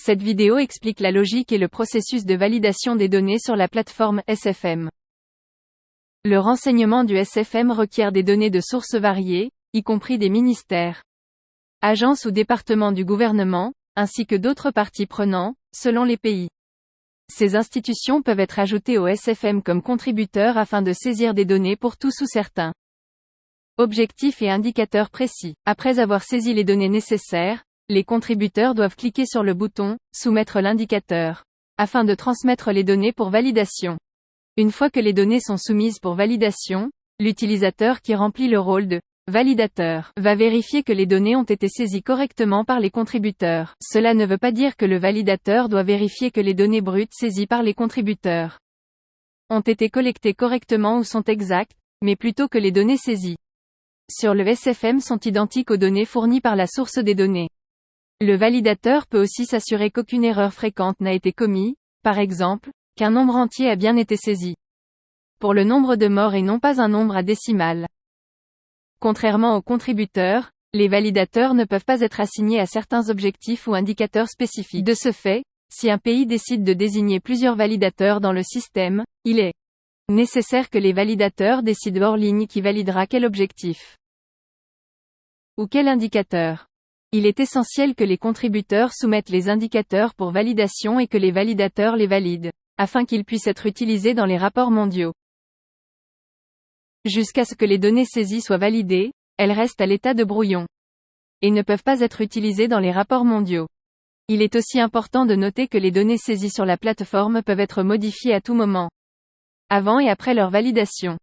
Cette vidéo explique la logique et le processus de validation des données sur la plateforme SFM. Le renseignement du SFM requiert des données de sources variées, y compris des ministères, agences ou départements du gouvernement, ainsi que d'autres parties prenantes, selon les pays. Ces institutions peuvent être ajoutées au SFM comme contributeurs afin de saisir des données pour tous ou certains. Objectifs et indicateurs précis. Après avoir saisi les données nécessaires, les contributeurs doivent cliquer sur le bouton « Soumettre l'indicateur » afin de transmettre les données pour validation. Une fois que les données sont soumises pour validation, l'utilisateur qui remplit le rôle de validateur va vérifier que les données ont été saisies correctement par les contributeurs. Cela ne veut pas dire que le validateur doit vérifier que les données brutes saisies par les contributeurs ont été collectées correctement ou sont exactes, mais plutôt que les données saisies sur le SFM sont identiques aux données fournies par la source des données. Le validateur peut aussi s'assurer qu'aucune erreur fréquente n'a été commise, par exemple, qu'un nombre entier a bien été saisi pour le nombre de morts et non pas un nombre à décimale. Contrairement aux contributeurs, les validateurs ne peuvent pas être assignés à certains objectifs ou indicateurs spécifiques. De ce fait, si un pays décide de désigner plusieurs validateurs dans le système, il est nécessaire que les validateurs décident hors ligne qui validera quel objectif ou quel indicateur. Il est essentiel que les contributeurs soumettent les indicateurs pour validation et que les validateurs les valident, afin qu'ils puissent être utilisés dans les rapports mondiaux. Jusqu'à ce que les données saisies soient validées, elles restent à l'état de brouillon et ne peuvent pas être utilisées dans les rapports mondiaux. Il est aussi important de noter que les données saisies sur la plateforme peuvent être modifiées à tout moment, avant et après leur validation.